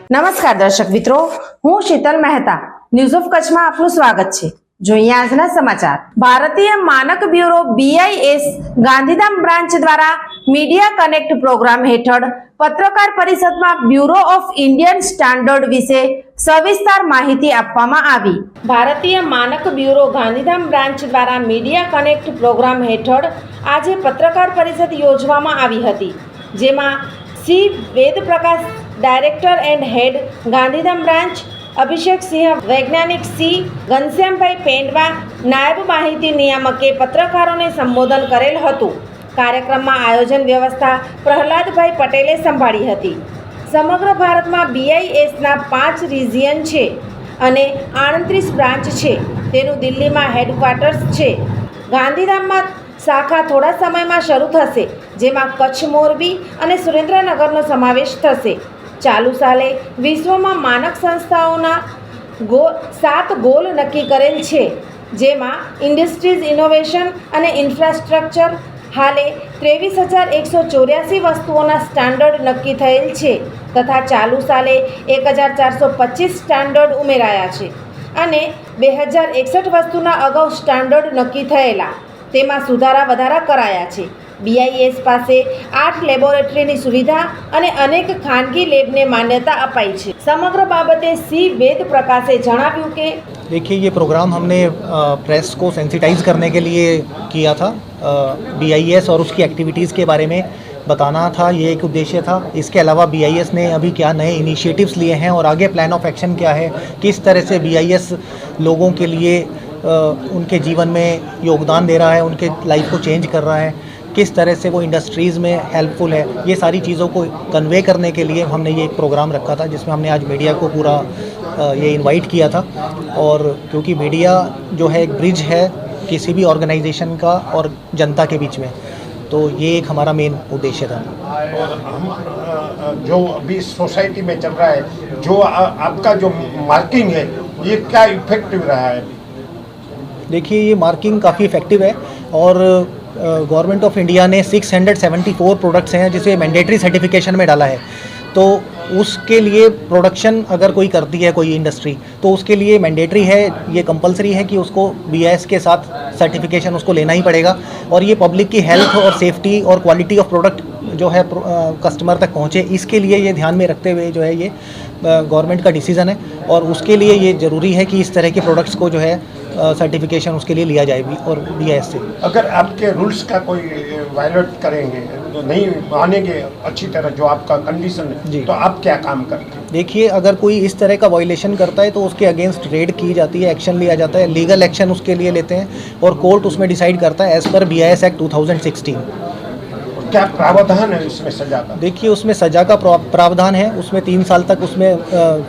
નમસ્કાર દર્શક મિત્રો, હું શીતલ મહેતા ન્યૂઝ ઓફ કચ્છમાં આપનું સ્વાગત છે। જોઈએ આજના સમાચાર। ભારતીય માનક બ્યુરો BIS ગાંધીધામ બ્રાન્ચ દ્વારા મીડિયા કનેક્ટ પ્રોગ્રામ હેઠળ પત્રકાર પરિષદમાં બ્યુરો ઓફ ઇન્ડિયન સ્ટાન્ડર્ડ વિશે સવિસ્તાર માહિતી આપવામાં આવી। ભારતીય માનક બ્યુરો ગાંધીધામ બ્રાન્ચ દ્વારા મીડિયા કનેક્ટ પ્રોગ્રામ હેઠળ આજે પત્રકાર પરિષદ યોજવામાં આવી હતી, જેમાં C Vedprakash director and head Gandhidham branch, Abhishek Singh वैज्ञानिक C, घनश्यामभाई पेंडवा नायब माहिती नियामके पत्रकारों ने संबोधन करेल हतुं। कार्यक्रम में आयोजन व्यवस्था प्रहलादभाई पटेले संभाળી હતી। समग्र भारत में BIS ना 5 रीजियन छे अने 38 ब्रांच छे। तेनु दिल्ली में हेडक्वार्टर्स छे। गांधीधाम में शाखा थोड़ा समय में शुरू थशे, जेमां कच्छ, मोरबी अने सुरेन्द्रनगरनो समावेश थशे। चालू साले विश्व में मानक संस्थाओं 7 गोल नक्की करेल छे, जेमां इंडस्ट्रीज इनोवेशन अने इंफ्रास्ट्रक्चर हाले 23,184 वस्तुओं स्टांडर्ड नक्की थयेल छे तथा चालू साले 1,425 स्टांडर्ड उमेराया छे अने 2061 वस्तुना अगाऊ स्टांडर्ड नक्की थयेला तेमां सुधारा वधारा कराया छे। BIS पासे 8 लेबोरेटरीनी सुविधा अने अनेक खानगी लेबने मान्यता अपाई छे। समग्र बाबते C वेदप्रकाशे जणाव्युं के देखिए, ये प्रोग्राम हमने प्रेस को सेंसिटाइज करने के लिए किया था। BIS और उसकी एक्टिविटीज़ के बारे में बताना था, ये एक उद्देश्य था। इसके अलावा BIS ने अभी क्या नए इनिशिएटिव्स लिए हैं और आगे प्लान ऑफ एक्शन क्या है, किस तरह से BIS लोगों के लिए उनके जीवन में योगदान दे रहा है, उनके लाइफ को चेंज कर रहा है, किस तरह से वो इंडस्ट्रीज़ में हेल्पफुल है, ये सारी चीज़ों को कन्वे करने के लिए हमने ये एक प्रोग्राम रखा था, जिसमें हमने आज मीडिया को पूरा ये इनवाइट किया था। और क्योंकि मीडिया जो है एक ब्रिज है किसी भी ऑर्गेनाइजेशन का और जनता के बीच में, तो ये एक हमारा मेन उद्देश्य था। और हम जो अभी सोसाइटी में चल रहा है, जो आपका जो मार्किंग है, ये क्या इफेक्टिव रहा है? देखिए, ये मार्किंग काफ़ी इफ़ेक्टिव है और गवर्नमेंट ऑफ इंडिया ने 674 प्रोडक्ट्स हैं जिसे मैंडेटरी सर्टिफिकेशन में डाला है। तो उसके लिए प्रोडक्शन अगर कोई करती है कोई इंडस्ट्री, तो उसके लिए मैंडेटरी है, ये कंपलसरी है कि उसको BIS के साथ सर्टिफिकेशन उसको लेना ही पड़ेगा। और ये पब्लिक की हेल्थ और सेफ्टी और क्वालिटी ऑफ प्रोडक्ट जो है कस्टमर तक पहुँचे, इसके लिए ये ध्यान में रखते हुए जो है ये गवर्नमेंट का डिसीज़न है। और उसके लिए ये ज़रूरी है कि इस तरह के प्रोडक्ट्स को जो है सर्टिफिकेशन उसके लिए लिया जाए भी और BIS से। अगर आपके रूल्स का कोई वायलेट करेंगे तो नहीं मानेंगे अच्छी तरह जो आपका कंडीशन है, तो आप क्या काम करते हैं? देखिए, अगर कोई इस तरह का वायलेशन करता है तो उसके अगेंस्ट रेड की जाती है, एक्शन लिया जाता है, लीगल एक्शन उसके लिए लेते हैं और कोर्ट उसमें डिसाइड करता है एज़ पर BIS एक्ट 2016। क्या प्रावधान है इसमें सजा का? देखिए, उसमें सज़ा का प्रावधान है, उसमें 3 साल तक उसमें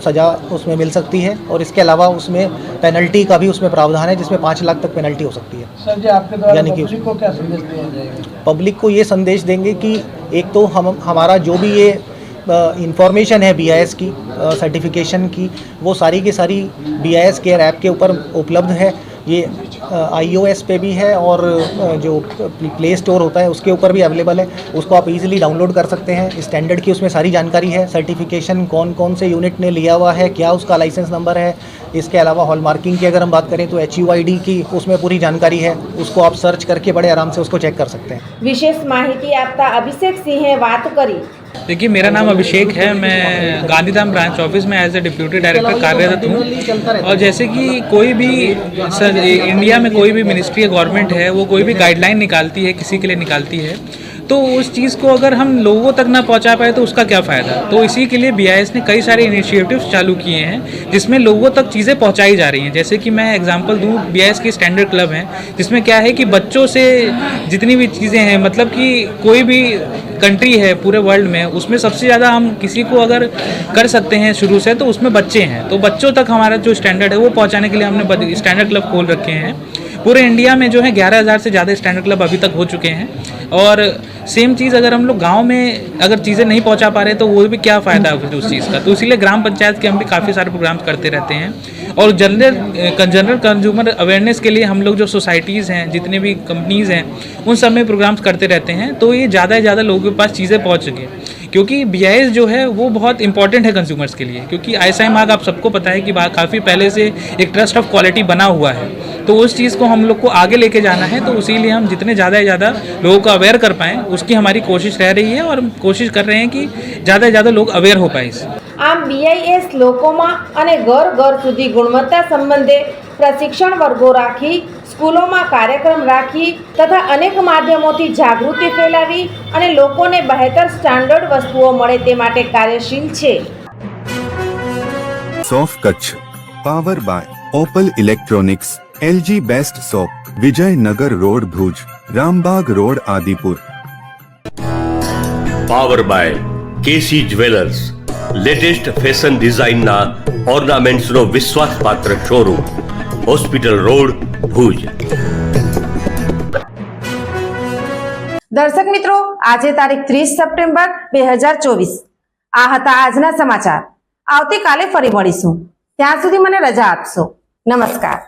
सज़ा उसमें मिल सकती है और इसके अलावा उसमें पेनल्टी का भी उसमें प्रावधान है, जिसमें 5 लाख तक पेनल्टी हो सकती है। सर जी, आपके द्वारा पब्लिक को क्या संदेश दिया जाएगा? पब्लिक को ये संदेश देंगे कि एक तो हमारा जो भी ये इंफॉर्मेशन है BIS की सर्टिफिकेशन की, वो सारी की सारी BIS केयर ऐप के ऊपर उपलब्ध है। ये iOS पे भी है और जो प्ले स्टोर होता है उसके ऊपर भी अवेलेबल है, उसको आप इजीली डाउनलोड कर सकते हैं। स्टैंडर्ड की उसमें सारी जानकारी है, सर्टिफिकेशन कौन कौन से यूनिट ने लिया हुआ है, क्या उसका लाइसेंस नंबर है। इसके अलावा हॉलमार्किंग की अगर हम बात करें तो HUID की उसमें पूरी जानकारी है, उसको आप सर्च करके बड़े आराम से उसको चेक कर सकते हैं। विशेष माहिती आपता अभिषेक सिंहे बात करी। देखिए, मेरा नाम अभिषेक है, मैं गांधीधाम ब्रांच ऑफिस में एज ए डिप्यूटी डायरेक्टर कार्यरत हूँ। और जैसे कि कोई भी इंडिया में कोई भी मिनिस्ट्री या गवर्नमेंट है, वो कोई भी गाइडलाइन निकालती है, किसी के लिए निकालती है, तो उस चीज़ को अगर हम लोगों तक ना पहुंचा पाए तो उसका क्या फ़ायदा। तो इसी के लिए BIS ने कई सारे इनिशिएटिव्स चालू किए हैं जिसमें लोगों तक चीज़ें पहुंचाई जा रही हैं। जैसे कि मैं एग्जांपल दूं, BIS की स्टैंडर्ड क्लब हैं, जिसमें क्या है कि बच्चों से जितनी भी चीज़ें हैं, मतलब कि कोई भी कंट्री है पूरे वर्ल्ड में, उसमें सबसे ज़्यादा हम किसी को अगर कर सकते हैं शुरू से, तो उसमें बच्चे हैं। तो बच्चों तक हमारा जो स्टैंडर्ड है वो पहुँचाने के लिए हमने स्टैंडर्ड क्लब खोल रखे हैं। पूरे इंडिया में जो है 11,000 से ज़्यादा स्टैंडर्ड क्लब अभी तक हो चुके हैं। और सेम चीज़ अगर हम लोग गांव में अगर चीज़ें नहीं पहुंचा पा रहे तो वो भी क्या फ़ायदा उस चीज़ का। तो इसीलिए ग्राम पंचायत के हम भी काफ़ी सारे प्रोग्राम्स करते रहते हैं। और जनरल कंज्यूमर अवेयरनेस के लिए हम लोग जो सोसाइटीज़ हैं, जितने भी कंपनीज़ हैं, उन सब में प्रोग्राम्स करते रहते हैं। तो ये ज़्यादा से ज़्यादा लोगों के पास चीज़ें पहुँच सकें, क्योंकि BIS जो है वो बहुत इंपॉर्टेंट है कंज्यूमर्स के लिए। क्योंकि ISI मार्क आप सबको पता है कि काफ़ी पहले से एक ट्रस्ट ऑफ क्वालिटी बना हुआ है, तो उस चीज़ को हम लोग को आगे लेके जाना है। तो इसीलिए हम जितने ज़्यादा से ज़्यादा लोगों को अवेयर कर पाएँ, उसकी हमारी कोशिश रह रही है, और कोशिश कर रहे हैं कि ज़्यादा से ज़्यादा लोग अवेयर हो पाए इससे। આમ BIS લોકોમાં અને ઘર ઘર સુધી ગુણવત્તા સંબંધે પ્રશિક્ષણ વર્ગો રાખી, સ્કૂલોમાં કાર્યક્રમ રાખી તથા અનેક માધ્યમોથી જાગૃતિ ફેલાવી અને લોકોને બહેતર સ્ટાન્ડર્ડ વસ્તુઓ મળે તે માટે કાર્યશીલ છે. सोफ Kutch power by Opal electronics, LG best shop, Vijaynagar road Bhuj, Rambagh road Adipur. Power by KC jewellers, latest fashion design ना ऑर्नामेंट्स नो विश्वासपात्र शोरूम, હોસ્પિટલ રોડ ભુજ। દર્શક મિત્રો, આજે તારીખ 30 સપ્ટેમ્બર 2024 આ હતા આજના સમાચાર. આવતીકાલે ફરી મળીશું. ત્યાં સુધી મને રજા આપશો. નમસ્કાર.